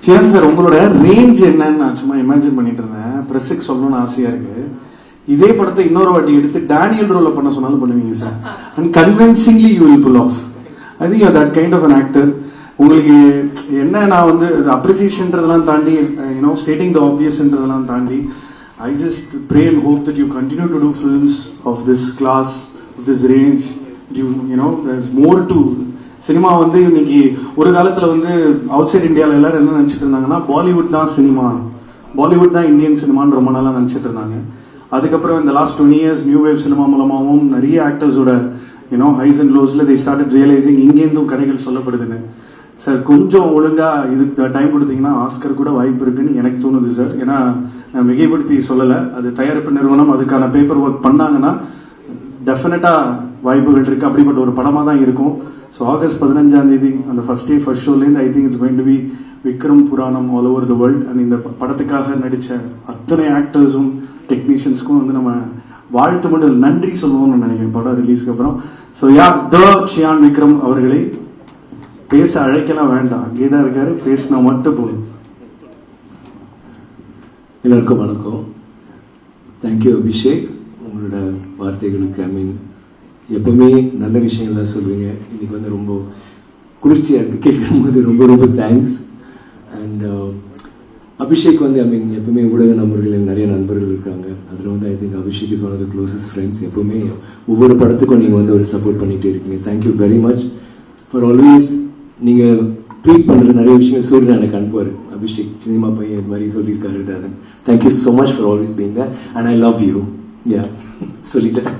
Cyan sir, உங்களோட range என்னன்னு நான் சும்மா இமேஜின் பண்ணிட்டு இருந்தேன். பிரஸுக்கு சொல்லணும்னு ஆசையா இருக்கு. இதே படத்தை இன்னொரு வாட்டி எடுத்து டேனியல் ரோல பண்ண சொன்னாலும் பண்ணுவீங்க sir. And convincingly you will pull off. I think you are that kind of an actor. உங்களுக்கு என்ன, நான் வந்து அப்ரிசியேஷன்றதெல்லாம் தாண்டி, யூனோ, ஸ்டேட்டிங் த ஆப்வியஸ்ன்றதெல்லாம் தாண்டி, I just pray and hope that you continue to do films of this class, of this range. You know, there's more to cinema. வந்து இன்னைக்கு ஒரு காலத்துல வந்து அவுட் சைட் இந்தியாவில் எல்லாரும் என்ன நினைச்சிட்டு இருந்தாங்கன்னா, பாலிவுட் தான் சினிமா, பாலிவுட் தான் இந்தியன் சினிமான்னு ரொம்ப நாளா நினைச்சிட்டு இருந்தாங்க. அதுக்கப்புறம் இந்த last 20 years new wave cinema மூலமாகவும் நிறைய ஆக்டர்ஸோட யூனோ ஹைஸ் அண்ட் லோஸ்ல they started realizing இங்கேருந்தும் கதைகள் சொல்லப்படுதுன்னு. சார், கொஞ்சம் ஒழுங்கா இதுக்கு டைம் கொடுத்தீங்கன்னா ஆஸ்கர் கூட வாய்ப்பு இருக்குன்னு எனக்கு தோணுது சார். ஏன்னா நான் மிகைப்படுத்தி சொல்லலை, அது தயாரிப்பு நிறுவனம் அதுக்கான பேப்பர் ஒர்க் பண்ணாங்கன்னா டெஃபினட்டா வாய்ப்புகள் இருக்கு. அப்படிப்பட்ட ஒரு படமா தான் இருக்கும். ஸோ ஆகஸ்ட் 15 அந்த ஃபர்ஸ்ட் டே ஃபர்ஸ்ட் ஷோலேருந்து I think it's going to be Vikram புராணம் all over the world. And இந்த படத்துக்காக நடிச்ச அத்தனை ஆக்டர்ஸும் டெக்னீஷியன்ஸ்க்கும் வந்து நம்ம வாழ்த்து மட்டும் நன்றி சொல்லுவோம்னு நினைக்கிறேன் படம் ரிலீஸ்க்கு அப்புறம். ஸோ சியான் விக்ரம் அவர்களை பேச அழைக்கலாம் வேண்டாம், அங்கேதான் இருக்காரு, பேசினா மட்டும் போதும். எல்லாருக்கும் வணக்கம். தேங்க்யூ அபிஷேக், உங்களோட வார்த்தைகளுக்கு. ஐ மீன், எப்பவுமே நல்ல விஷயங்கள் தான் சொல்லுவீங்க. இன்னைக்கு வந்து ரொம்ப குளிர்ச்சியாக இருக்குது கேட்கும் போது. ரொம்ப ரொம்ப தேங்க்ஸ். அண்ட் அபிஷேக் வந்து ஐ மீன் எப்பவுமே ஊடக நண்பர்கள் நிறைய நண்பர்கள் இருக்காங்க. அதில் வந்து I think Abhishek is one of the closest friends. எப்பவுமே ஒவ்வொரு படத்துக்கும் நீங்கள் வந்து ஒரு சப்போர்ட் பண்ணிகிட்டே இருக்கீங்க. Thank you very much for always. நீங்கள் ட்வீட் பண்ணுற நிறைய விஷயங்கள் சூரியன் எனக்கு அனுப்புவார். அபிஷேக் சினிமா பையன் இது மாதிரி சொல்லியிருக்காரு. Thank you so much for always being there and I love you. Yeah, சொல்லிட்டேன்.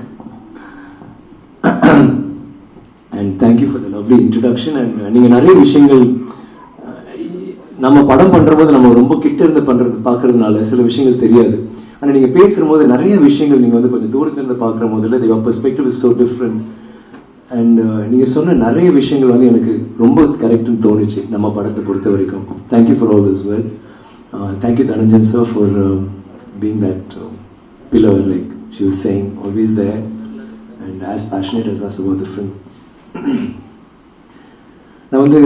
And thank you for the lovely introduction. And நீங்கள் நிறைய விஷயங்கள் நம்ம படம் பண்ணுற போது நம்ம ரொம்ப கிட்ட இருந்து பார்க்கறதுனால சில விஷயங்கள் தெரியாது. ஆனால் நீங்கள் பேசும்போது நிறைய விஷயங்கள் நீங்கள் வந்து கொஞ்சம் தூரத்துலேருந்து பார்க்குற போதில் your perspective is so different. And நீங்கள் சொன்ன நிறைய விஷயங்கள் வந்து எனக்கு ரொம்ப கரெக்டுன்னு தோணுச்சு நம்ம படத்தை பொறுத்த வரைக்கும். Thank you for all this words. Thank you Dhananjan sir for being that pillar, like she was saying, always there and as passionate as as about the film. நான் வந்து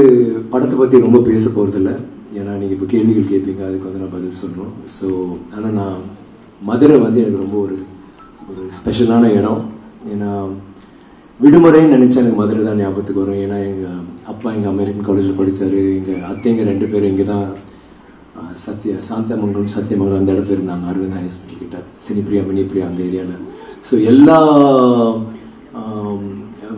படத்தை பற்றி ரொம்ப பேச போகிறதில்ல, ஏன்னா நீங்கள் இப்போ கேள்விகள் கேட்பீங்க, அதுக்கு வந்து நான் பதில் சொல்லணும். ஸோ ஆனால் நான் மதுரை வந்து எனக்கு ரொம்ப ஒரு ஸ்பெஷலான இடம். ஏன்னா விடுமுறைன்னு நினச்சா எனக்கு மதுரை தான் ஞாபகத்துக்கு வரும். ஏன்னா எங்கள் அப்பா எங்கள் அமெரிக்கன் காலேஜில் படித்தார். எங்கள் அத்தைங்க 2 பேரும் இங்கே தான் சாந்தமங்கலம் சத்தியமங்கலம் அந்த இடத்துல இருந்தாங்க, அரவிந்த் ஹாஸ்பிட்டல் கிட்ட, சினிப்பிரியா மினிப்பிரியா அந்த ஏரியாவில். ஸோ எல்லா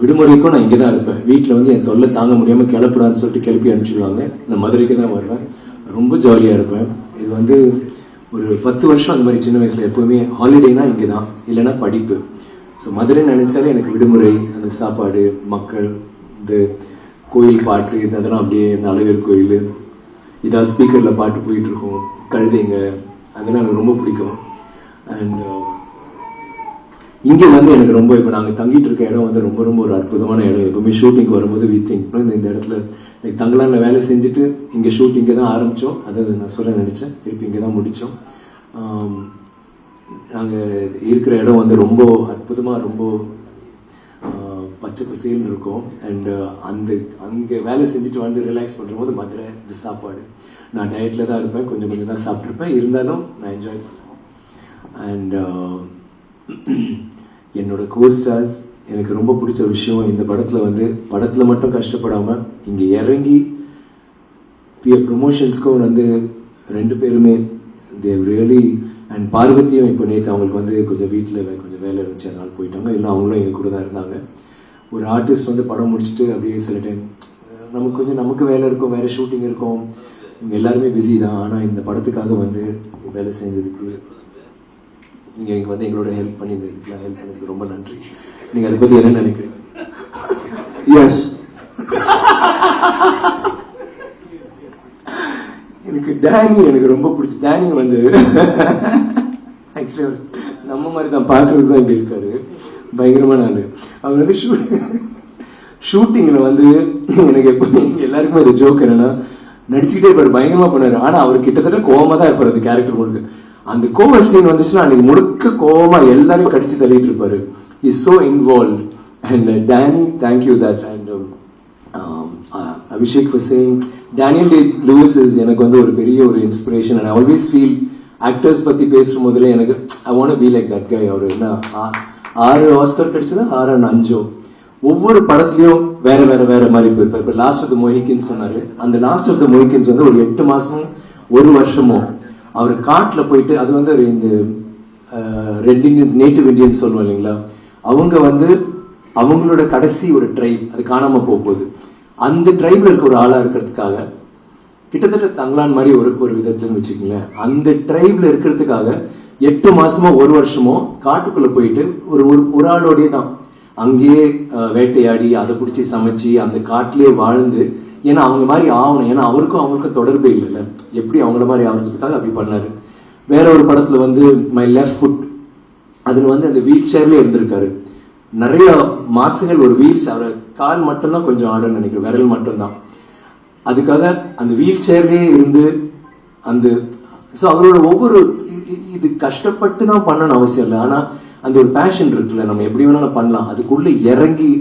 விடுமுறைக்கும் நான் இங்கே தான் இருப்பேன். வீட்டில் வந்து என் தொல்லை தாங்க முடியாமல் கிளப்பிடான்னு சொல்லிட்டு கிளப்பி அனுப்பிச்சிடுவாங்க. நான் மதுரைக்கு தான் வருவேன். ரொம்ப ஜாலியாக இருப்பேன். இது வந்து ஒரு 10 வருஷம் அந்த மாதிரி சின்ன வயசில் எப்போவுமே ஹாலிடேனா இங்கே தான், இல்லைன்னா படிப்பு. ஸோ மதுரை நினைச்சாலே எனக்கு விடுமுறை, அந்த சாப்பாடு, மக்கள், இந்த கோயில் பாட்டு, அதெல்லாம் அப்படியே அழகர் கோயில், இதான் ஸ்பீக்கரில் பாட்டு போயிட்டு இருக்கும், கழுதைங்க, அதெல்லாம் எனக்கு ரொம்ப பிடிக்கும். அண்ட் இங்கே வந்து எனக்கு ரொம்ப, இப்போ நாங்கள் தங்கிட்டு இருக்க இடம் வந்து ரொம்ப ரொம்ப ஒரு அற்புதமான இடம். எப்பவுமே ஷூட்டிங் வரும்போது வி திங்க் இந்த இடத்துல தங்கலான வேலை செஞ்சுட்டு இங்கே ஷூட்டிங்கே தான் ஆரம்பித்தோம். அதை நான் சொல்ல நினச்சேன், திருப்பி இங்கே தான் முடித்தோம். நாங்கள் இருக்கிற இடம் வந்து ரொம்ப அற்புதமாக, ரொம்ப பச்சை பசேல்னு இருக்கும். அண்ட் அங்கே வேலை செஞ்சுட்டு வந்து ரிலாக்ஸ் பண்ணுற போது மதுரை இது சாப்பாடு. நான் டயட்டில் தான் இருப்பேன், கொஞ்சம் கொஞ்சம் தான் சாப்பிட்ருப்பேன், இருந்தாலும் நான் என்ஜாய் பண்ணேன். அண்ட் என்னோட கோஸ்டார்ஸ், எனக்கு ரொம்ப பிடிச்ச விஷயம் இந்த படத்தில் வந்து படத்தில் மட்டும் கஷ்டப்படாமல் இங்கே இறங்கி ப்ரொமோஷன்ஸ்க்கும் வந்து 2 பேருமே தேவ் ரியலி. அண்ட் பார்வதியும் இப்போ நேற்று அவங்களுக்கு வந்து கொஞ்சம் வீட்டில் கொஞ்சம் வேலை இருந்துச்சு, அதனால போயிட்டாங்க. இல்லை, அவங்களும் எங்கள் கூட தான் இருந்தாங்க. ஒரு ஆர்டிஸ்ட் வந்து படம் முடிச்சுட்டு அப்படியே சில டைம் நமக்கு வேலை இருக்கும், வேறு ஷூட்டிங் இருக்கும், இவங்க எல்லாருமே பிஸி தான். ஆனால் இந்த படத்துக்காக வந்து வேலை செஞ்சதுக்கு நீங்கள் எனக்கு வந்து எங்களோட ஹெல்ப் பண்ணி இதுக்கெல்லாம் ஹெல்ப் பண்ணதுக்கு ரொம்ப நன்றி. நீங்கள் அதை பற்றி என்ன நினைக்கிறீங்க? எஸ், எனக்கு டேனி எனக்கு ரொம்ப பிடிச்சி. டேனி வந்து ஆக்சுவலி நம்ம மாதிரி தான், பார்க்கறதுக்கு தான் இப்படி இருக்காரு, பயங்கரமான ஆளு. அவர் வந்து ஷூட்டிங்கில் வந்து எனக்கு எப்பவுமே எல்லாருக்குமே அது ஜோக் என்னன்னா, நடிச்சுக்கிட்டே இருப்பாரு, பயங்கரமா பண்ணாரு. ஆனால் அவர் கிட்டத்தட்ட கோவமா தான் இருப்பார் அந்த கேரக்டர் முழுக்க. அந்த கோவ சீன் வந்துச்சுன்னா அன்னைக்கு முழுக்க கோவமா எல்லாரும் கடிச்சு தள்ளிட்டு இருப்பாரு. Is so involve. And Danny, thank you that. And Abhishek for saying Daniel Day Lewis is எனக்கு வந்து ஒரு பெரிய ஒரு inspiration. And I always feel actors பத்தி பேசும் போதுல எனக்கு I want be like that guy. அவர் என்ன 6 ஆஸ்கர் கிடைச்சதா 6 and 5 ஒவ்வொரு படத்துலயும் வேற வேற வேற மாதிரி போயிருப்பார். இப்ப லாஸ்ட் ஆஃப் த மொஹிகன்ஸ் சொன்னாரு. அந்த லாஸ்ட் ஆஃப் த மொஹிகன்ஸ் வந்து ஒரு 8 மாசம் 1 வருஷமோ அவர் காட்டுல போயிட்டு, அது வந்து இந்த ரெட் இண்டியன்ஸ் நேட்டிவ் இண்டியன்ஸ் சொல்லுவோம் இல்லைங்களா, அவங்க வந்து அவங்களோட கடைசி ஒரு ட்ரைப் அது காணாம போகுது. அந்த ட்ரைப்ல இருக்க ஒரு ஆளா இருக்கிறதுக்காக கிட்டத்தட்ட தங்கலான் மாதிரி ஒரு விதத்துல வச்சுக்கோங்களேன், அந்த ட்ரைப்ல இருக்கிறதுக்காக 8 மாசமோ 1 வருஷமோ காட்டுக்குள்ள போயிட்டு ஒரு ஆளோடய தான் அங்கேயே வேட்டையாடி அதை பிடிச்சி சமைச்சு அந்த காட்டிலேயே வாழ்ந்து, ஏன்னா அவங்க மாதிரி ஆகணும், ஏன்னா அவங்களுக்கும் தொடர்பே இல்லைல்ல, எப்படி அவங்கள மாதிரி ஆகிறதுக்காக அப்படி பண்ணாரு. வேற ஒரு படத்துல வந்து மை லெஃப்ட் ஃபுட், அதுல வந்து அந்த வீல் சேர்லயே இருந்திருக்காரு நிறைய மாசங்கள். ஒரு வீல் சேர், கால் மட்டும்தான் கொஞ்சம் ஆடுன்னு நினைக்கிறேன், விரல் மட்டும்தான். அதுக்காக அந்த வீல் சேர்லயே இருந்து அந்த அவரோட ஒவ்வொரு இது கஷ்டப்பட்டு தான் பண்ணணும் அவசியம் இல்லை, ஆனா அந்த ஒரு பேஷன் இருக்குல்ல, நம்ம எப்படி வேணாலும் பண்ணலாம். அதுக்குள்ள இறங்கி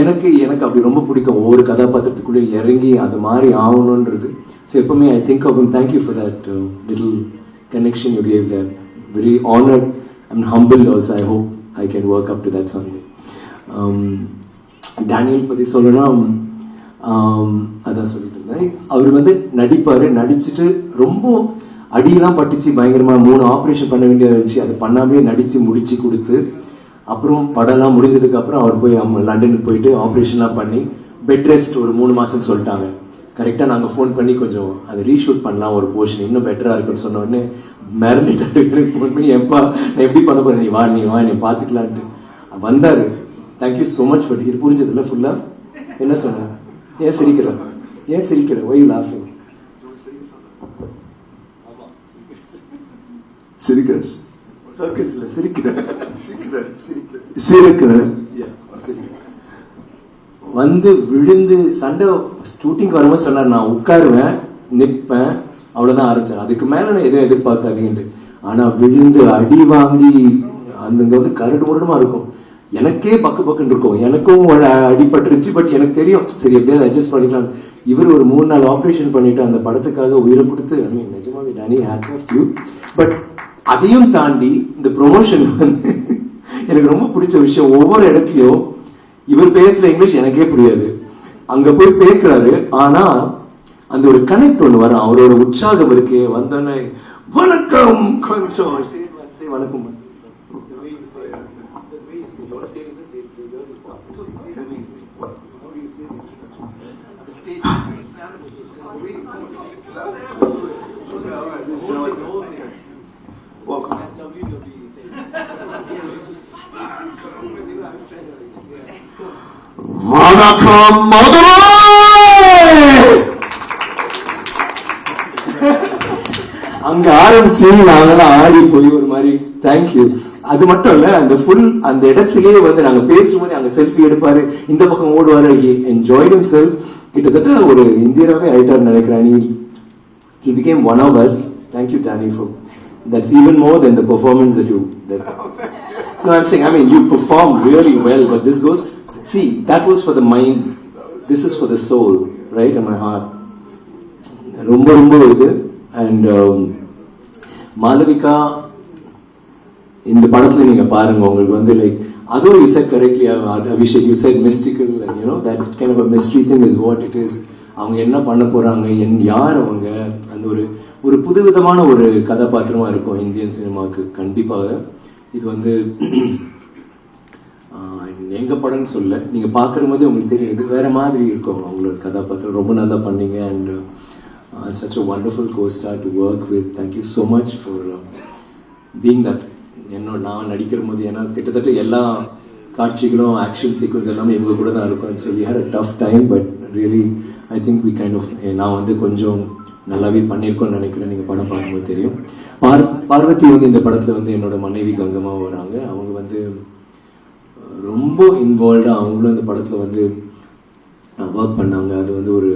எனக்கு அப்படி ரொம்ப பிடிக்கும், ஒவ்வொரு கதாபாத்திரத்துக்குள்ளே இறங்கி அது மாதிரி ஆகணும்ன்றது. ஸோ எப்பவுமே I think of him. Thank you for that little connection you gave there. Very honoured and humble also. I hope I can work up to that someday. Daniel பத்தி சொல்லணும்னா அதான் சொல்லிட்டு இருந்தேன். அவர் வந்து நடிச்சுட்டு ரொம்ப அடியெல்லாம் பட்டுச்சு பயங்கரமா. 3 ஆப்ரேஷன் பண்ண வேண்டியதை வச்சு அதை பண்ணாமே நடிச்சு முடிச்சு கொடுத்து, அப்புறம் படம்லாம் முடிஞ்சதுக்கு அப்புறம் அவர் போய் லண்டனுக்கு போயிட்டு ஆப்ரேஷன்லாம் பண்ணி பெட் ரெஸ்ட் ஒரு 3 மாசம் சொல்லிட்டாங்க. கரெக்டா நாங்க ஃபோன் பண்ணி கொஞ்சம் அதை ரீஷூட் பண்ணலாம், ஒரு போர்ஷன் இன்னும் பெட்டரா இருக்குன்னு சொன்ன உடனே மேரினேட் ஃபோன் பண்ணி, எப்பா நான் எப்படி பண்ண போறேன், நீ வா நீ பாத்துக்கலான்ட்டு வந்தாரு. தேங்க்யூ ஸோ மச் ஃபார் இது. புரிஞ்சதுல ஃபுல்லா என்ன சொன்ன? ஏன் சிரிக்கிற ஒய் லாஃபிங்? வந்து விழுந்து சண்டை ஷூட்டிங் வரும்போது சொன்னார், நான் உட்காருவேன் நிற்பேன் அவ்வளவுதான் ஆரம்பிச்சார். அதுக்கு மேல நான் எதுவும் எதிர்பார்க்காதீங்கன்ட்டு. ஆனா விழுந்து அடி வாங்கி அங்க வந்து கரடு முரடுமா இருக்கும், எனக்கே பக்குன்னு இருக்கும், எனக்கும் அடிபட்டுருச்சு. பட் எனக்கு தெரியும் சரி எப்படியாவது அட்ஜஸ்ட் பண்ணிக்கலாம். இவர் ஒரு 3-4 ஆப்ரேஷன் பண்ணிட்டு அந்த படத்துக்காக உயிரை கொடுத்து, நிஜமாவே Danny hats off you. But அதையும் தாண்டி இந்த ப்ரொமோஷன் வந்து எனக்கு ரொம்ப பிடிச்ச விஷயம், ஒவ்வொரு இடத்துலயும் இவர் பேசுற இங்கிலீஷ் எனக்கே புரியாது, அங்க போய் பேசுறாரு, ஆனா அந்த ஒரு கனெக்ட் ஒண்ணு வரும், அவரோட உற்சாகம் இருக்கு. வந்தோடனே வணக்கம் கொஞ்சம் வணக்கம் வணக்கம் மதுரை. அங்க ஆரம்பிச்சு நாங்கெல்லாம் ஆடி போய் ஒரு மாதிரி தேங்க்யூ. அது மட்டும் இல்ல, அந்த ஃபுல் அந்த இடத்திலேயே வந்து நாங்க பேசும்போது அங்க செல்ஃபி எடுப்பாரு, இந்த பக்கம் ஓடுவாரு. Enjoyed himself. கிட்டத்தட்ட ஒரு இந்தியாவே ஆயிட்டார் நினைக்கிறேன். He became one of us. Thank you, Danny, for that's even more than the performance that you. No, I'm saying, I mean, you perform really well, but this goes. See, that was for the mind. This is for the soul, right, and my heart. ரொம்ப இது. And Malavika இந்த படத்துல நீங்க பாருங்க, உங்களுக்கு வந்து like அதுவும் you said correctly, Abhishek, you said mystical, and you know that kind of a mystery thing is what it is. அவங்க என்ன பண்ண போறாங்க, யார் அவங்க, அந்த ஒரு புதுவிதமான ஒரு கதாபாத்திரமா இருக்கும் இந்தியன் சினிமாவுக்கு. கண்டிப்பாக இது வந்து எங்க படம்னு சொல்ல, நீங்க பாக்குற போதே உங்களுக்கு தெரியும் இது வேற மாதிரி இருக்கும் அவங்களோட கதாபாத்திரம். ரொம்ப நல்லா பண்ணீங்க. And such a wonderful co-star to work with. Thank you so much for being that. நான் நடிக்கிற போது ஏன்னா கிட்டத்தட்ட எல்லா காட்சிகளும் ஆக்ஷன் சீக்வன்ஸ் எல்லாமே இவங்க கூட தான் இருக்கும். So we had a tough time, but really I think we kind of நான் வந்து கொஞ்சம் நல்லாவே பண்ணியிருக்கோன்னு நினைக்கிறேன். நீங்கள் படம் பார்க்கும்போது தெரியும். பார்வதி வந்து இந்த படத்தில் வந்து என்னோட மனைவி கங்கம்மா வராங்க. அவங்க வந்து ரொம்ப இன்வால்வ்டாக அவங்களும் இந்த படத்தில் வந்து ஒர்க் பண்ணாங்க. அது வந்து ஒரு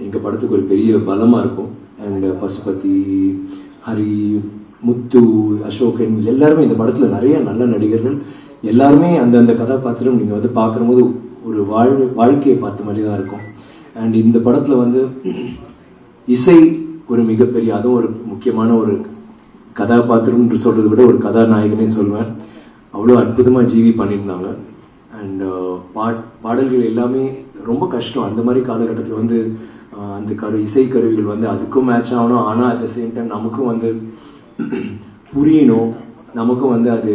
எங்கள் படத்துக்கு ஒரு பெரிய பலமாக இருக்கும். அண்ட் பசுபதி, ஹரி, முத்து, அசோகன் எல்லாருமே இந்த படத்தில் நிறைய நல்ல நடிகர்கள் எல்லாருமே அந்தந்த கதாபாத்திரம் நீங்கள் வந்து பார்க்கும்போது ஒரு வாழ்க்கையை பார்த்த மாதிரி தான் இருக்கும். அண்ட் இந்த படத்துல வந்து இசை ஒரு மிகப்பெரிய, அதுவும் ஒரு முக்கியமான ஒரு கதாபாத்திரம் என்று சொல்றதை விட ஒரு கதாநாயகனே சொல்வேன். அவ்வளோ அற்புதமா ஜிவி பண்ணியிருந்தாங்க. அண்ட் பாடல்கள் எல்லாமே ரொம்ப கஷ்டம். அந்த மாதிரி காலகட்டத்தில் வந்து அந்த இசை கருவிகள் வந்து அதுக்கும் மேட்ச் ஆகணும், ஆனால் அட் த சேம் டைம் நமக்கும் வந்து புரியணும், நமக்கும் வந்து அது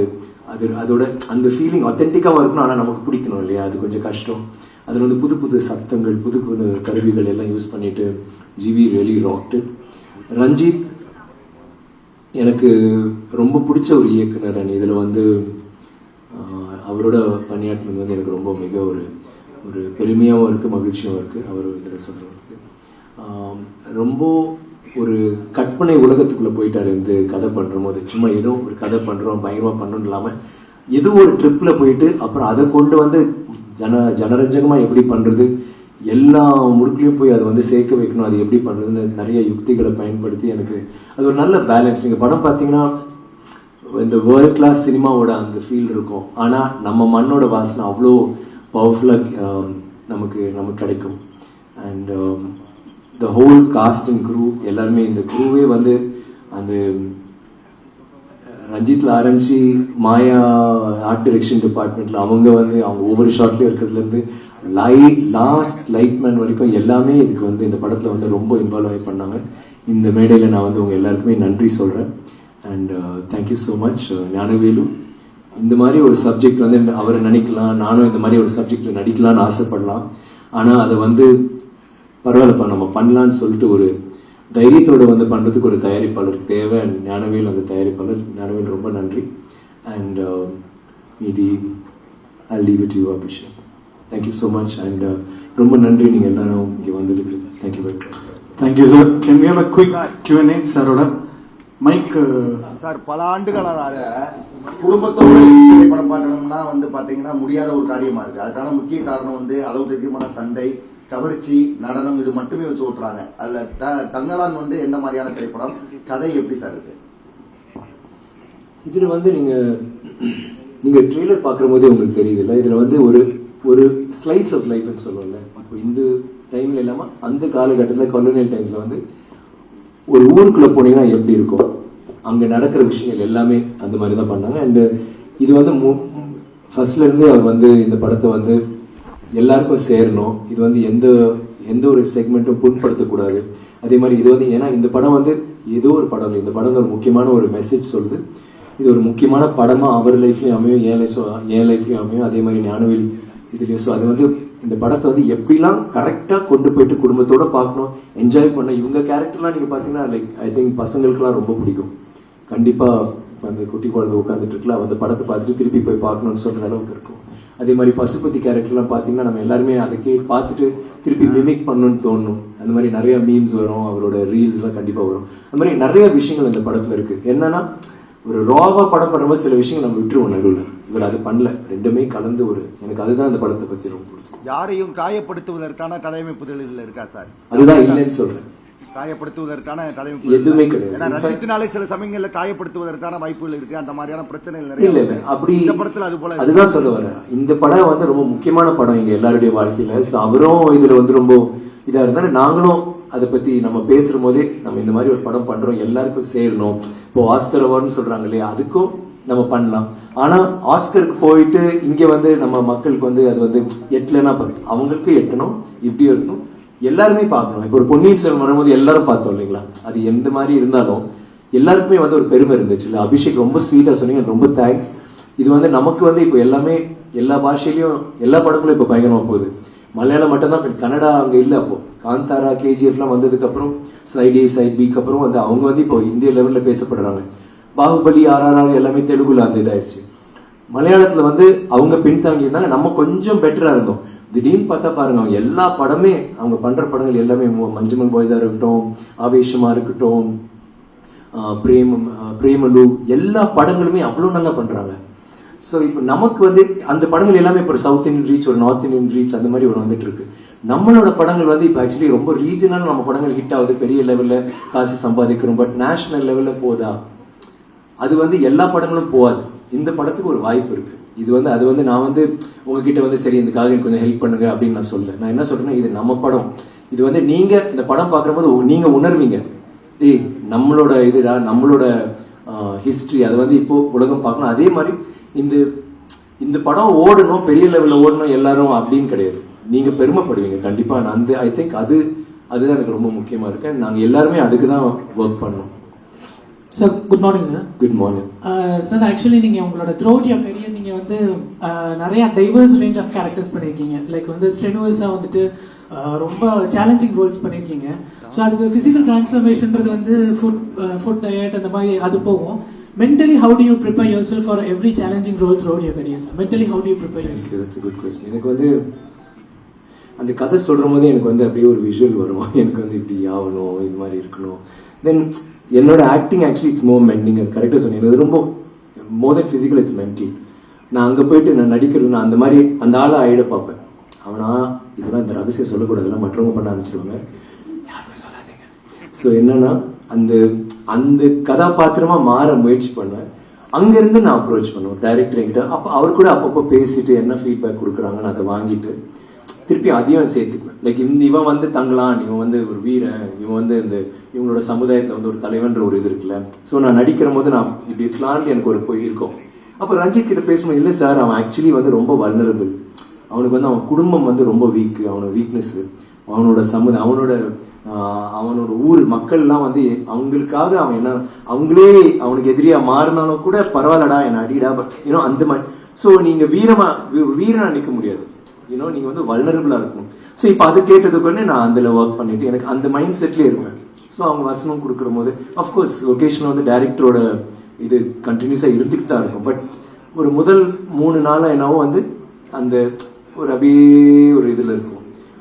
அது அதோட அந்த ஃபீலிங் ஆத்தென்டிக்காக இருக்கணும், ஆனால் நமக்கு பிடிக்கணும் இல்லையா, அது கொஞ்சம் கஷ்டம். அதில் வந்து புது புது சத்தங்கள், புது புது கருவிகள் எல்லாம் யூஸ் பண்ணிட்டு GV really rocked it. Ranjith எனக்கு ரொம்ப பிடிச்ச ஒரு இயக்குனர். அண்ட் இதில் வந்து அவரோட பணியாற்றினது வந்து எனக்கு ரொம்ப மிக ஒரு ஒரு பெருமையாகவும் இருக்குது, மகிழ்ச்சியாகவும் இருக்குது. அவர் இதில் சொல்கிறவருக்கு ரொம்ப ஒரு கற்பனை உலகத்துக்குள்ளே போயிட்டார். இந்த கதை பண்ணுற போது சும்மா ஏதோ ஒரு கதை பண்ணுறோம் பயங்கரமாக பண்ணணும் இல்லாமல் ஏதோ ஒரு ட்ரிப்பில் போயிட்டு அப்புறம் அதை கொண்டு வந்து ஜனரஞ்சகமாக எப்படி பண்ணுறது, எல்லா முறுக்குலையும் போய் அதை வந்து சேர்க்க வைக்கணும், அது எப்படி பண்ணுறதுன்னு நிறைய யுக்திகளை பயன்படுத்தி எனக்கு அது ஒரு நல்ல பேலன்ஸ். நீங்கள் படம் பார்த்தீங்கன்னா இந்த வேர்ல்ட் கிளாஸ் சினிமாவோட அந்த ஃபீல் இருக்கும், ஆனால் நம்ம மண்ணோட வாசனை அவ்வளோ பவர்ஃபுல்லாக நமக்கு கிடைக்கும். And the whole cast and crew எல்லாருமே, இந்த க்ரூவே வந்து அந்த ரஞ்சித்ல ஆரம்பிச்சு மாயா ஆர்ட் டிரெக்ஷன் டிபார்ட்மெண்ட்ல அவங்க வந்து அவங்க ஒவ்வொரு ஷாட்லயும் இருக்கிறதுல இருந்து லாஸ்ட் லைட் மேன் வரைக்கும் எல்லாமே இதுக்கு வந்து இந்த படத்துல வந்து ரொம்ப இன்வால்வ் ஆகி பண்ணாங்க. இந்த மேடையில நான் வந்து உங்க எல்லாருக்குமே நன்றி சொல்றேன். And thank you so much Gnanavel. இந்த மாதிரி ஒரு சப்ஜெக்ட் வந்து அவரை நினைக்கலாம், நானும் இந்த மாதிரி ஒரு சப்ஜெக்ட்ல நடிக்கலாம்னு ஆசைப்படலாம், ஆனா அதை வந்து பரவாயில்லப்பா நம்ம பண்ணலான்னு சொல்லிட்டு ஒரு தைரியத்தோட வந்து பண்றதுக்கு ஒரு தயாரிப்பாளர் தேவை. அண்ட் ஞானவேல் அந்த தயாரிப்பாளர். ஞானவேல் ரொம்ப நன்றி. அண்ட் மீதி I leave it you Abhishek. Thank you so much. And ரொம்ப நன்றி நீங்க எல்லாரும் இங்கே வந்ததுக்கு. Thank you very much. Thank you sir. Can we have a quick Q&A சாரோட மைக். சார் பல ஆண்டுகளாக குடும்பத்தோட திரைப்படம் பார்க்கணும்னா வந்து பாத்தீங்கன்னா முடியாத ஒரு காரியமா இருக்கு. அதுக்கான முக்கிய காரணம் வந்து அளவுக்கு அதிகமான சண்டை, கவர்ச்சி, நடனம் இது மட்டுமே வச்சு ஓட்டுறாங்க. அதுல தங்கலான் வந்து என்ன மாதிரியான திரைப்படம், கதை எப்படி சார் இருக்கு? இதுல வந்து நீங்க ட்ரெய்லர் பாக்குற போதே உங்களுக்கு தெரியுது இல்ல, இதுல வந்து ஒரு ஸ்லைஸ் ஆஃப் லைஃப்னு சொல்லுவோம்ல. இப்போ இந்த டைம்ல இல்லாம அந்த காலகட்டத்தில் கொலோனியல் டைம்ஸ்ல வந்து ஒரு ஊருக்குள்ள போனீங்கன்னா எப்படி இருக்கும், அங்க நடக்கிற விஷயங்கள் எல்லாமே அந்த மாதிரி தான் பண்ணாங்க. அண்ட் இது வந்து ஃபர்ஸ்ட்ல இருந்து அவர் வந்து இந்த படத்தை வந்து எல்லாருக்கும் சேரணும், இது வந்து எந்த ஒரு செக்மெண்ட்டும் புண்படுத்தக்கூடாது. அதே மாதிரி இது வந்து ஏன்னா இந்த படம் வந்து ஏதோ ஒரு படம் இல்லை, இந்த படம் ஒரு முக்கியமான ஒரு மெசேஜ் சொல்லுது. இது ஒரு முக்கியமான படமா அவர் லைஃப்லயும் அமையும், என் லைஃப்லயும் அமையும், அதே மாதிரி ஞானவேல் இதுலயும். ஸோ அது வந்து இந்த படத்தை வந்து எப்படிலாம் கரெக்டா கொண்டு போயிட்டு குடும்பத்தோட பார்க்கணும், என்ஜாய் பண்ண. இவங்க கேரக்டர்லாம் நீங்க பாத்தீங்கன்னா லைக் ஐ திங்க் பசங்களுக்குலாம் ரொம்ப பிடிக்கும். கண்டிப்பா அந்த குட்டி குழந்தை உட்காந்துட்டு இருக்கலாம், அந்த படத்தை பார்த்துட்டு திருப்பி போய் பார்க்கணும்னு சொல்ற அளவுக்கு இருக்கும். அதே மாதிரி பசுபதி கேரக்டர்லாம் பார்த்தீங்கன்னா நம்ம எல்லாருமே அதை பார்த்துட்டு திருப்பி மிமிக் பண்ணணும்னு தோணும். அந்த மாதிரி நிறைய மீம்ஸ் வரும், அவரோட ரீல்ஸ்லாம் கண்டிப்பாக வரும். அந்த மாதிரி நிறைய விஷயங்கள் இந்த படத்தில் இருக்கு. என்னன்னா ஒரு ராவா படம் பண்ணும்போது சில விஷயங்கள் நம்ம விட்டுருவோம் நடுவில், இவர் அது பண்ணல, ரெண்டுமே கலந்து எனக்கு அதுதான் இந்த படத்தை பத்தி ரொம்ப பிடிச்சது. யாரையும் காயப்படுத்துவதற்கான கதையமைப்புகள் இதுல இருக்கா சார்? அதுதான் இல்லைன்னு சொல்றேன், காயப்படுத்துவதற்கான கதையமைப்பு எதுவுமே கிடையாது. ரஞ்சித்தினாலே சில சமயங்கள்ல காயப்படுத்துவதற்கான வாய்ப்புகள் இருக்கு, அந்த மாதிரியான பிரச்சனைகள் நிறைய இல்ல அப்படி இந்த படத்துல அது போல அதுதான் சொல்ல வரேன். இந்த படம் வந்து ரொம்ப முக்கியமான படம் எங்க எல்லாருடைய வாழ்க்கையில. அவரும் இதுல வந்து ரொம்ப இதா இருந்தாலும் நாங்களும் அதை பத்தி நம்ம பேசுற போதே நம்ம இந்த மாதிரி ஒரு படம் பண்றோம், எல்லாருக்கும் சேரணும். இப்போ ஆஸ்கர் அவார்டுன்னு சொல்றாங்க இல்லையா, அதுக்கும் நம்ம பண்ணலாம். ஆனா ஆஸ்கருக்கு போயிட்டு இங்க வந்து நம்ம மக்களுக்கு வந்து அது வந்து எட்டலன்னா அவங்களுக்கு எட்டணும், இப்படி இருக்கணும், எல்லாருமே பார்க்கணும். இப்போ ஒரு பொன்னியின் செல்வன் வரும்போது எல்லாரும் பார்த்தோம் இல்லைங்களா, அது எந்த மாதிரி இருந்தாலும் எல்லாருக்குமே வந்து ஒரு பெருமை இருந்துச்சு இல்ல. அபிஷேக் ரொம்ப ஸ்வீட்டா சொன்னீங்க, ரொம்ப தேங்க்ஸ். இது வந்து நமக்கு வந்து இப்போ எல்லாமே எல்லா பாஷையிலயும் எல்லா படங்களும் இப்போ பயங்கரமா போகுது. மலையாளம் மட்டும்தான், கன்னடா அங்க இல்ல. அப்போ காந்தாரா, கேஜிஎஃப் எல்லாம் வந்ததுக்கு அப்புறம் சைட் ஏ சைட் பிக்கு அப்புறம் வந்து அவங்க வந்து இப்போ இந்திய லெவல்ல பேசப்படுறாங்க. பாகுபலி, RRR எல்லாமே தெலுங்குல அந்த இதாயிடுச்சு. மலையாளத்துல வந்து அவங்க பின்தாங்கி இருந்தாங்க, நம்ம கொஞ்சம் பெட்டரா இருந்தோம். திடீர்னு பார்த்தா பாருங்க, அவங்க எல்லா படமே அவங்க பண்ற படங்கள் எல்லாமே மஞ்சுமல் பாய்ஸா இருக்கட்டும், ஆவேசமா இருக்கட்டும், பிரேமலு, எல்லா படங்களுமே அவ்வளவு நல்லா பண்றாங்க. ஸோ இப்போ நமக்கு வந்து அந்த படங்கள் எல்லாமே இப்போ சவுத் இந்தியன் ரீச், ஒரு நார்த் இந்தியன் ரீச், அந்த மாதிரி ஒரு வந்துட்டு இருக்கு. நம்மளோட படங்கள் வந்து இப்போ ஆக்சுவலி ரொம்ப ரீஜனல் நம்ம படங்கள் ஹிட் ஆகுது, பெரிய லெவல்ல காசு சம்பாதிக்கிறோம். பட் நேஷனல் லெவல்ல போதா, அது வந்து எல்லா படங்களும் போகாது. இந்த படத்துக்கு ஒரு வாய்ப்பு இருக்கு. இது வந்து அது வந்து நான் வந்து உங்ககிட்ட வந்து சரி இதுக்காக எனக்கு கொஞ்சம் ஹெல்ப் பண்ணுங்க அப்படின்னு நான் சொல்ல. நான் என்ன சொல்றேன்னா, இது நம்ம படம். இது வந்து நீங்க இந்த படம் பார்க்கும்போது நீங்க உணர்வீங்க, டேய் நம்மளோட இதுடா, நம்மளோட ஹிஸ்டரி, அதை வந்து இப்போ உலகம் பார்க்கணும். அதே மாதிரி இந்த இந்த படம் ஓடணும், பெரிய லெவல்ல ஓடணும் எல்லாரும் அப்படின்னு கிடையாது. நீங்க பெருமைப்படுவீங்க கண்டிப்பா. நான் அந்த ஐ திங்க் அதுதான் எனக்கு ரொம்ப முக்கியமா இருக்கு. நாங்க எல்லாருமே அதுக்கு தான் ஒர்க் பண்ணோம். Sir good morning sir. Good morning sir. Actually நீங்க உங்களோட த்ரோட் யோர் கரியர் நீங்க வந்து நிறைய டைவர்ஸ் ரேஞ்ச் ஆஃப் கேரக்டர்ஸ் பண்ணியிருக்கீங்க. லைக் வந்து ஸ்ட்ரெனுவஸா வந்துட்டு ரொம்ப சேலஞ்சிங் ரோல்ஸ் பண்ணியிருக்கீங்க. ஸோ அதுக்கு பிசிக்கல் டிரான்ஸ்ஃபர்மேஷன்றது வந்து ஃபுட் டயட் அந்த மாதிரி அது போகும். Mentally, how do you prepare yourself for every challenging role throughout your career? Mentally, how do you prepare yourself? That's a good question. எனக்கு வந்து அந்த கதை சொல்ற போதே எனக்கு வந்து அப்படியே ஒரு விஷுவல் வரும். எனக்கு வந்து இப்படி ஆகணும், இது மாதிரி இருக்கணும். தென் என்னோட ஆக்டிங் ஆக்சுவலி இட்ஸ் மோர் மென்ட். நீங்க கரெக்டாக சொன்னீங்க, இது ரொம்ப மோர் தென் பிசிக்கல், இட்ஸ் மென்டல். நான் அங்கே போயிட்டு நான் நடிக்கிறது, நான் அந்த மாதிரி அந்த ஆளை ஆயிட பார்ப்பேன். அவனா இதெல்லாம் இந்த ரகசியம் சொல்லக்கூடாதுலாம் மற்றவங்க பண்ண ஆரம்பிச்சிருவாங்க, யாருமே சொல்லாதீங்க. ஸோ என்னன்னா அந்த அந்த கதாபாத்திரமா மாற முயற்சி பண்ணுவேன். அங்கிருந்து நான் அப்ரோச் பண்ணுவேன் டைரக்டர் என்கிட்ட. அப்போ அவர் கூட அப்பப்போ பேசிட்டு என்ன ஃபீட்பேக் கொடுக்குறாங்கன்னு அதை வாங்கிட்டு திருப்பி அதையும் சேர்த்துக்குவேன். லைக் இவன் வந்து தங்கலான், இவன் வந்து ஒரு வீரன், இவன் வந்து இந்த இவங்களோட சமுதாயத்துல வந்து ஒரு தலைவன்ற ஒரு இது இருக்குல்ல. ஸோ நான் நடிக்கிற போது நான் இப்படி இருக்கலான்னு எனக்கு ஒரு போய் இருக்கும். அப்போ ரஞ்சித் கிட்ட பேசும்போது, இல்லை சார் அவன் ஆக்சுவலி வந்து ரொம்ப வல்னரபிள், அவனுக்கு வந்து அவன் குடும்பம் வந்து ரொம்ப வீக், அவனோட வீக்னஸ், அவனோட சமுதாயம், அவனோட ஊர் மக்கள்லாம் வந்து அவங்களுக்காக அவன் என்ன அவங்களே அவனுக்கு எதிரியா மாறினாலும் கூட பரவாயில்லடா என்ன அடிடா, யூனோ அந்த மாதிரி. ஸோ நீங்க வீரனா நிற்க முடியாது, யூனோ நீங்க வந்து வல்னரபிளா இருக்கணும். ஸோ இப்போ அது கேட்டதுக்கு நான் அதுல ஒர்க் பண்ணிட்டு எனக்கு அந்த மைண்ட் செட்லேயே இருப்பேன். ஸோ அவங்க வசனம் கொடுக்குற போது அஃப்கோர்ஸ் லொகேஷன் வந்து டைரக்டரோட இது கண்டினியூஸா இருந்துட்டு தான் இருக்கும். பட் ஒரு முதல் 3 நாளா என்னவோ வந்து அந்த ஒரு அப்படியே ஒரு இதுல இருக்கும்.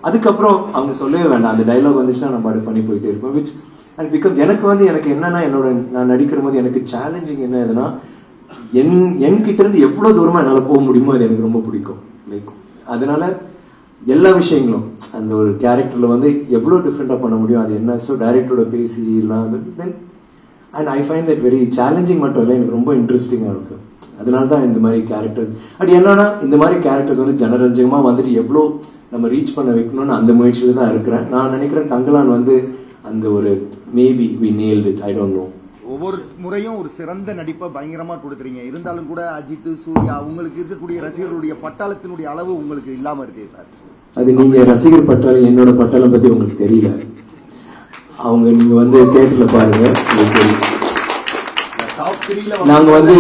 அதுக்கப்புறம் அவங்க சொல்லவே வேண்டாம், அந்த டைலாக் வந்துச்சுன்னா நம்ம அது பண்ணி போயிட்டே இருப்போம். விச் அண்ட் பிகாஸ் எனக்கு என்னன்னா நான் நடிக்கிற போது எனக்கு சேலஞ்சிங் என்ன எதுனா என்கிட்ட இருந்து எவ்வளவு தூரமா என்னால போக முடியுமோ அது எனக்கு ரொம்ப பிடிக்கும். லைக் அதனால எல்லா விஷயங்களும் அந்த ஒரு கேரக்டர்ல வந்து எவ்வளவு டிஃப்ரெண்டா பண்ண முடியும் அது என்ன. ஸோ டைரக்டரோட பேசி எல்லாம் then and I find that very challenging மட்டும் இல்லை, எனக்கு ரொம்ப இன்ட்ரெஸ்டிங்கா இருக்கு. அதனால தான் இந்த மாதிரி கேரக்டர்ஸ் அப்படி என்னன்னா இந்த மாதிரி கேரக்டர்ஸ் வந்து ஜனரஞ்சகமா வந்துட்டு எவ்வளோ நம்ம ரீச் பண்ண வைக்கணும்னு அந்த முயற்சியில தான் இருக்கிறேன். நான் நினைக்கிறேன் தங்கலான் வந்து அந்த ஒரு maybe we nailed it, I don't know. ஒவ்வொரு முறையும் ஒரு சிறந்த நடிப்பை பயங்கரமா கொடுக்குறீங்க. இருந்தாலும் கூட அஜித், சூர்யா உங்களுக்கு இருக்கக்கூடிய ரசிகர்களுடைய பட்டாளத்தினுடைய அளவு உங்களுக்கு இல்லாம இருக்கே சார். அது நீங்க ரசிகர் பட்டாளம், என்னோட பட்டாளம் பத்தி உங்களுக்கு தெரியல. அவங்க நீங்க வந்து தியேட்டர்ல பாருங்க. நாங்க வந்து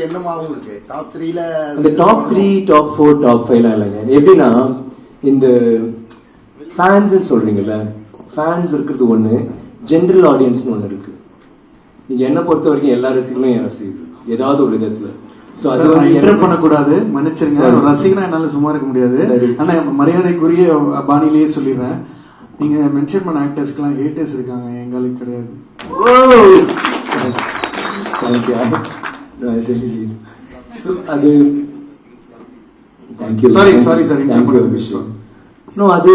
என்னமாவும் இருக்கு டாப் 3ல அந்த டாப் 3, டாப் 4, டாப் 5 இல்லைங்க. எப்படின்னா இந்த ஃபேன்ஸ் சொல்றீங்கல்ல, ஃபேன்ஸ் இருக்கிறது ஒண்ணு, ஜெனரல் ஆடியன்ஸ்னு ஒண்ணு இருக்கு. நீங்க என்ன பொறுத்த வரைக்கும் எல்லா ரசிகர்களும் என் ரசிகர்கள் ஏதாவது ஒரு விதத்துல. சோ அது வந்து என்டர் பண்ணக்கூடாது, மன்னிச்சிருங்க. ரசிகனா என்னால சும்மா இருக்க முடியாது. ஆனா மரியாதைக்குரிய பாணியிலேயே சொல்லிடுறேன், நீங்க மென்ஷன் பண்ண ஆக்டர்ஸ்க்குலாம் ஹேட்டர்ஸ் இருக்காங்க, எங்களுக்கு கிடையாது. அது அது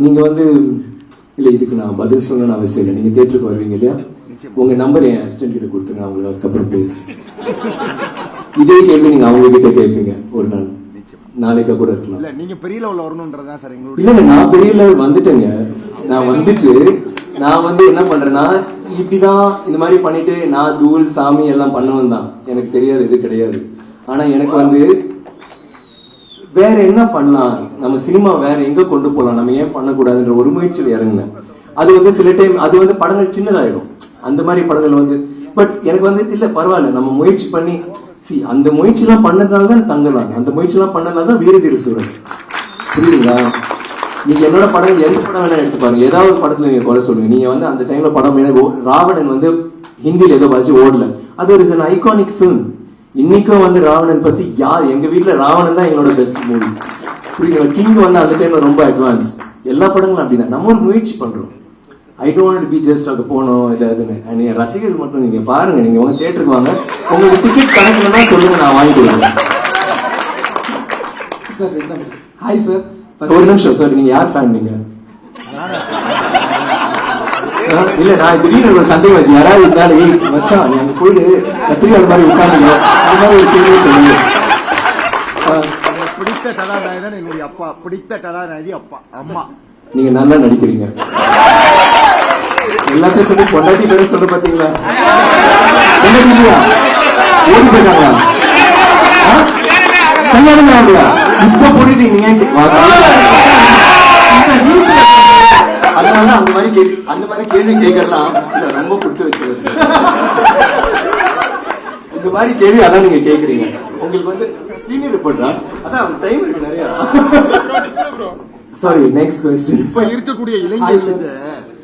நீங்க வந்து இல்ல இதுக்கு நான் பதில் சொல்லணும்னு அவசியம் இல்லை. நீங்க தியேட்டருக்கு வருவீங்க இல்லையா, உங்க நம்பர் என் அசிஸ்டன்ட் கிட்ட கொடுத்துங்க, அவங்கள அதுக்கப்புறம் பேசு. இதே கேள்வி நீங்க அவங்க கிட்ட கேட்பீங்க ஒரு நாள், நாளைக்கா கூட இருக்கலாம். இல்ல நீங்க பெரிய லெவல்ல வரணும்ன்றதுதான் சார் எங்களோட. இல்ல நான் பெரிய லெவல் வந்துட்டேங்க. நான் வந்துட்டு நான் வந்து என்ன பண்றேன்னா இப்படிதான் இந்த மாதிரி பண்ணிட்டு நான் தூள் சாமி எல்லாம் பண்ணுவேன் தான், எனக்கு தெரியாது இது கிடையாது. ஆனா எனக்கு வந்து வேற என்ன பண்ணலாம், நம்ம சினிமா வேற எங்க கொண்டு போகலாம், நம்ம ஏன் பண்ணக்கூடாதுன்ற ஒரு முயற்சியில் இறங்குனேன். அது வந்து சில டைம் அது வந்து படங்கள் சின்னதாயிடும், அந்த மாதிரி படங்கள் வந்து. பட் எனக்கு வந்து இல்ல பரவாயில்ல, நம்ம முயற்சி பண்ணி அந்த முயற்சி எல்லாம் பண்ணதால தான் தங்கலாம், அந்த முயற்சி எல்லாம் பண்ணதால தான் வீரதீர சூரன். புரியுதுங்களா? நீங்க என்னோட படம் எந்த படம் வேணா எடுத்து பாருங்க, ஏதாவது ஒரு படத்துல நீங்க குறை சொல்லுங்க. நீங்க வந்து அந்த டைம்ல படம் ராவணன் வந்து ஹிந்தியில ஏதோ வச்சு ஓடல, அது ஒரு ஐகானிக் பிலிம். இன்னைக்கும் வந்து ராவணன் பத்தி யார், எங்க வீட்டுல ராவணன் தான் எங்களோட பெஸ்ட் மூவி. புரியுதுங்களா? கிங் வந்து அந்த டைம்ல ரொம்ப அட்வான்ஸ். எல்லா படங்களும் அப்படிதான், நம்ம ஒரு முயற்சி பண்றோம். ஐ டோன்ட் பி ஜஸ்ட் அது போனோம் இதுன்னு. என் ரசிகர்கள் மட்டும் நீங்க பாருங்க, நீங்க உங்க தியேட்டருக்கு வாங்க, உங்களுக்கு டிக்கெட் கணக்குலன்னா சொல்லுங்க, நான் வாங்கி கொடுக்குறேன். Hi sir. ஒரு நிமிஷம் சார், நீங்க யார் ஃபேன்? நீங்க இல்ல நான் திடீர்னு ஒரு சந்தேகம் வச்சு யாராவது இருந்தாலும் மச்சான் நீ அங்க போயிடு கத்திரிக்காய் மாதிரி உட்காந்துங்க, அந்த மாதிரி ஒரு கேள்வி சொல்லுங்க. எனக்கு பிடித்த கதாநாயகன் என்னுடைய அப்பா, பிடித்த கதாநாயகி அப்பா அம்மா. நீங்க நல்லா நடிக்கிறீங்க. எல்லாத்தையும் சொல்லி பொண்டாட்டி பேர சொல்ல பாத்தீங்களா? ஓடி போயிட்டாங்களா? கல்யாணம் ஆகலையா? இப்ப புரியுது நீங்க அதனால அந்த மாதிரி கேள்வி கேட்கலாம் ரொம்ப கொடுத்து வச்சு இந்த மாதிரி கேள்வி அதான் நீங்க கேக்குறீங்க. உங்களுக்கு வந்து சீனியர் ரிப்போர்ட்டா? அதான் டைம் இருக்கு நிறைய. Sorry, next question. இப்ப இருக்கக்கூடிய இளைஞர்களுக்கு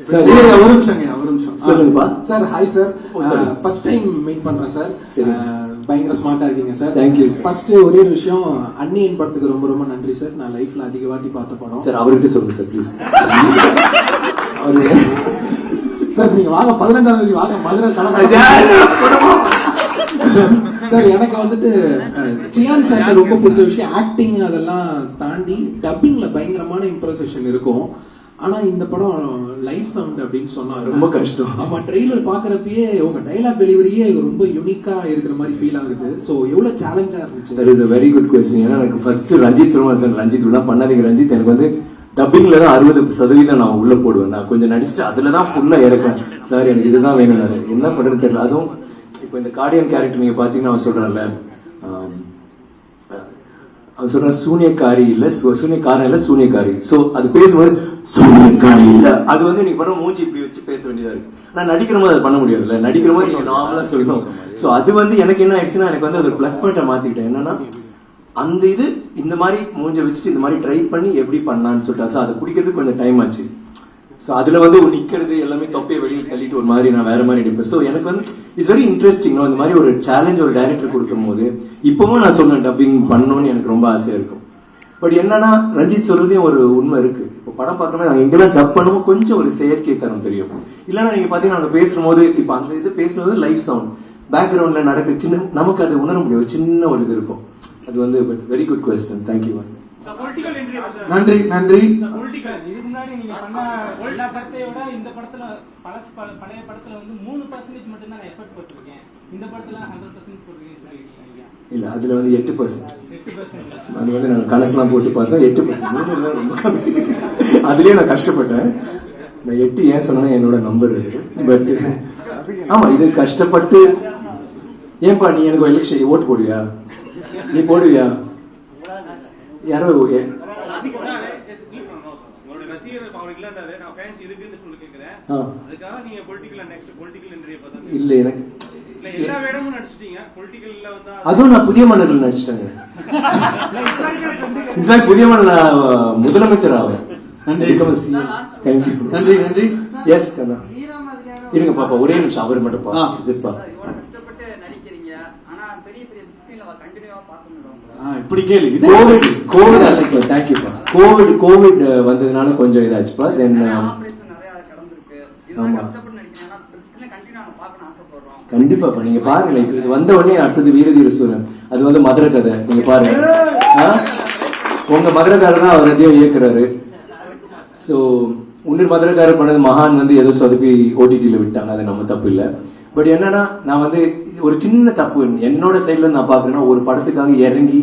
சார் ஒரு நிமிஷம் சொல்லுங்கப்பா. Sir hi sir, sorry. First time meet பண்றேன் சார். சரி. பயங்கர ஸ்மார்ட்டா இருக்கீங்க sir. Thank you, sir. First ஒரே ஒரு விஷயம், அன்னியன் படத்துக்கு ரொம்ப ரொம்ப நன்றி சார். நான் லைஃப்ல அதிக வாட்டி பார்த்த படம் சார். அவர்கிட்ட சொல்லுங்க சார் ப்ளீஸ். சார். நீங்க வாங்க 15ஆம் தேதி வாங்க, மதுரை கலந்து சார். எனக்கு வந்துட்டு சியான் சார் ரொம்ப பிடிச்ச விஷயம் ஆக்டிங், அதெல்லாம் தாண்டி டப்பிங்ல பயங்கரமான இம்ப்ரோவைசேஷன் இருக்கும். ஆனா இந்த படம் லைட் சவுண்ட் அப்படின்னு சொன்னாங்க, ரொம்ப கஷ்டம். ஆமா, ட்ரெய்லர் பாக்குறப்பயே உங்க டைலாக் டெலிவரியே ரொம்ப யூனிக்கா இருக்கிற மாதிரி ஃபீல் ஆகுது. சோ எவ்வளவு சேலஞ்சா இருந்துச்சு? That is a very good question. ஏன்னா எனக்கு ஃபர்ஸ்ட் ரஞ்சித் சொல்லுவாங்க சார், ரஞ்சித் உள்ள பண்ணாதீங்க ரஞ்சித். எனக்கு வந்து டப்பிங்ல தான் 60% நான் உள்ள போடுவேன். நான் கொஞ்சம் நடிச்சுட்டு அதுலதான் ஃபுல்லா இறக்குவேன். சார் எனக்கு இதுதான் வேணும், என்ன பண்றது தெரியல. அதுவும் இப்போ இந்த கார்டியன் கேரக்டர் நீங்க பாத்தீங்கன்னா அவன் சொல்றான்ல, அவன் சொல்ற சூனியக்காரி இல்ல, சூனியக்காரன் இல்ல, சூனியக்காரி. சோ அது பேசும்போது சூனியக்காரி இல்ல, அது வந்து நீங்க பண்ண மூஞ்சி இப்படி வச்சு பேச வேண்டியதா இருக்கு. நான் நடிக்கிற போது அது பண்ண முடியாதுல்ல, நடிக்கிற போது நீங்க நார்மலா சொல்லணும். சோ அது வந்து எனக்கு என்ன ஆயிடுச்சுன்னா, எனக்கு வந்து அது பிளஸ் பாயிண்டா மாத்திக்கிட்டேன். என்னன்னா அந்த இது இந்த மாதிரி மூஞ்ச வச்சுட்டு இந்த மாதிரி ட்ரை பண்ணி எப்படி பண்ணலான்னு சொல்லிட்டு, சோ அதை பிடிக்கிறதுக்கு கொஞ்சம் டைம் ஆச்சு. சோ அதுல வந்து நிக்கிறது எல்லாமே தொப்பையை வெளியே தள்ளிட்டு ஒரு மாதிரி நான் வேற மாதிரி நடிப்பேன். சோ எனக்கு வந்து இட்ஸ் வெரி இன்ட்ரெஸ்டிங். இந்த மாதிரி ஒரு சேலஞ்ச் ஒரு டைரக்டர் கொடுக்கும் போது இப்பவும் நான் சொன்னேன் டப்பிங் பண்ணணும்னு எனக்கு ரொம்ப ஆசையா இருக்கும். பட் என்னன்னா ரஞ்சித் சொல்றதையும் ஒரு உண்மை இருக்கு. இப்போ படம் பார்க்கணும் எங்கெல்லாம் டப் பண்ணுவோம் கொஞ்சம் ஒரு செயற்கை தரம் தெரியும். இல்லைன்னா நீங்க பாத்தீங்கன்னா நாங்க பேசும்போது இப்ப அந்த இது பேசுனது லைவ் சவுண்ட் பேக்ரவுண்ட்ல நடக்கிற சின்ன நமக்கு அது உணர முடியும், சின்ன ஒரு இது இருக்கும். அது வந்து வெரி குட் கொஸ்டின். தேங்க்யூ. நன்றி நன்றி. இதுக்கு முன்னாடி நீங்க பண்ண எல்லா படத்தைய விட இந்த படத்துல பழைய படத்துல வந்து 3% மட்டும் தான் நான் எஃபர்ட் போட்டிருக்கேன். இந்த படத்துல 100% போட்டிருக்கேன் சொல்லிருக்கீங்க. இல்ல அதுல வந்து 8%. அது வந்து நான் கணக்கெல்லாம் போட்டு பார்த்தோம் 8%. ரொம்ப கம்மி. அதுலயே நான் கஷ்டப்பட்டேன். நான் 8 ஏன் சொன்னா என்னோட நம்பர். பட் ஆமா இது கஷ்டப்பட்டு. ஏன்பா நீ எனக்கு எலெக்ஷன் ஓட்டு போடுவியா? நீ போடுவியா? யாரோ இல்ல எனக்கு அதுவும் நான் புதிய மன்னர்கள் நடிச்சிட்டேங்க. புதிய மன்னர் முதலமைச்சர் ஆவேன். நன்றி நன்றி நன்றி. எஸ் கண்ணா இருங்க பாப்பா ஒரே நிமிஷம் அவர் மட்டும் பா. இப்படி கேளு. கோவிட் வந்ததுனால கொஞ்சம் இதாச்சுப்பா. தென் கண்டிப்பா நீங்க பாருங்க. இது வந்த உடனே அடுத்தது வீரதீர சூரன், அது வந்து மதுரை கதை. நீங்க பாருங்க, உங்க மதுரைக்காரர் தான் அவர் எதையும் இயக்குறாரு. சோ உன்னர் மதுரைக்காரர் பண்ணது மகான் வந்து ஏதோ சொதப்பி OTT-ல விட்டாங்க, அது நம்ம தப்பு இல்ல. பட் என்னன்னா நான் வந்து ஒரு சின்ன தப்பு என்னோட சைட்ல நான் பாக்குறேன்னா, ஒரு படத்துக்காக இறங்கி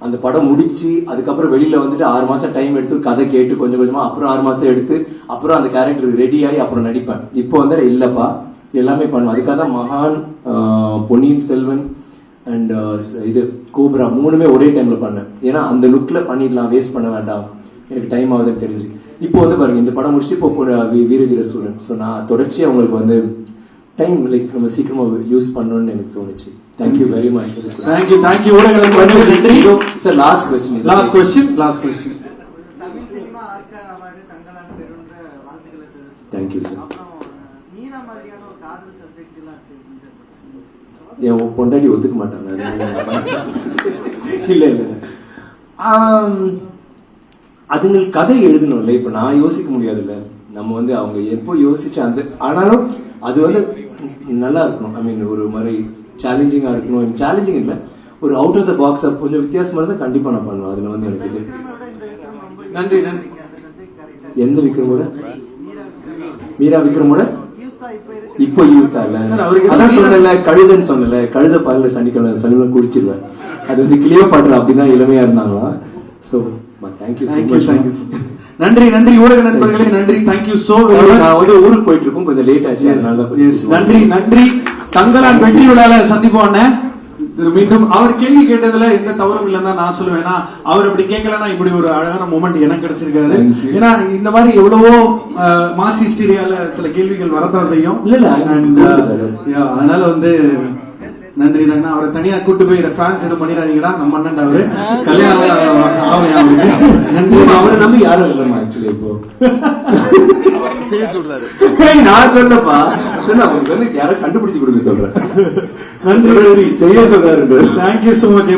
அந்த படம் முடிச்சு அதுக்கப்புறம் வெளியில வந்துட்டு 6 மாசம் டைம் எடுத்து கதை கேட்டு கொஞ்சம் கொஞ்சமா அப்புறம் 6 மாசம் எடுத்து அப்புறம் அந்த கேரக்டர் ரெடி ஆகி அப்புறம் நடிப்பேன். இப்போ வந்து இல்லப்பா எல்லாமே பண்ணுவேன். அதுக்காக தான் மகான், பொன்னியின் செல்வன் அண்ட் இது கோப்ரா 3மே ஒரே டைம்ல பண்ணேன். ஏன்னா அந்த லுக்ல பண்ணிடலாம், வேஸ்ட் பண்ண வேண்டாம், எனக்கு டைம் ஆகுதுன்னு தெரிஞ்சு. இப்போ வந்து பாருங்க இந்த படம் முடிச்சு இப்போ வீரதீர சூரன். ஸோ நான் தொடர்ச்சி அவங்களுக்கு வந்து டைம் லைக் நம்ம சீக்கிரமா யூஸ் பண்ணணும்னு எனக்கு தோணுச்சு. Thank you very much. தேங்க்யூ ஊடகங்களுக்கு sir. Last question. Thank you sir. என் பொண்டாட்டி ஒத்துக்க மாட்டாங்க. இல்ல இல்ல அதுங்களுக்கு கதை எழுதணும்ல. இப்ப நான் யோசிக்க முடியாதுல்ல, நம்ம வந்து அவங்க எப்போ யோசிச்சு அந்த ஆனாலும் அது வந்து நல்லா இருக்கணும். ஐ மீன் ஒரு மாதிரி சேலஞ்சிங்கா இருக்கணும். சேலஞ்சிங் இல்ல, ஒரு அவுட் ஆஃப் த பாக்ஸ் கொஞ்சம் வித்தியாசமா இருந்தா கண்டிப்பா நான் பண்ணுவேன். அதுல வந்து எனக்கு இது நன்றி நன்றி. எந்த விக்ரமோட? மீரா விக்ரமோட இப்போ யூத்தா இல்ல. அதான் சொன்னல கழுதன்னு சொன்னல, கழுத பால்ல சனிக்கிழமை குடிச்சிருவேன். அது வந்து கிளியோபாட்ரா அப்படிதான் இளமையா இருந்தாங்களா. So thank you so thank you much. Thank you நன்றி நன்றி ஊடக நண்பர்களே, நன்றி. தேங்க்யூ சோ வெரி நான் மச். வந்து ஊருக்கு போயிட்டு இருக்கோம், கொஞ்சம் லேட் ஆச்சு, அதனால நன்றி நன்றி. தங்கலான் வெற்றி விழால சந்திப்போம் அண்ணன். மீண்டும் அவர் கேள்வி கேட்டதுல எந்த தவறும் இல்லைன்னு தான் நான் சொல்லுவேன். ஏன்னா அவர் அப்படி கேட்கலன்னா இப்படி ஒரு அழகான மொமெண்ட் எனக்கு கிடைச்சிருக்காது. Thank you. ஏன்னா இந்த மாதிரி எவ்வளவோ மாஸ் ஹிஸ்டீரியால சில கேள்விகள் வரத்தான் செய்யும். இல்ல, இல்ல, And, அதனால வந்து நன்றி தாங்க. அவரை தனியா கூட்டு போய் பிரான்ஸ் எதுவும் பண்ணிடாதீங்கடா, நம்ம அண்ணன் அவரு கல்யாணம் ஆகலையா அவருக்கு. நன்றி. அவரை நம்பி யாரும் இல்லைம்மா ஆக்சுவலி இப்போ. செய்ய சொல்றாரு. நான் சொல்லப்பா, சரி அவருக்கு வந்து யாரும் கண்டுபிடிச்சு கொடுக்க சொல்றேன். நன்றி செய்ய சொல்றாரு. Thank you so much.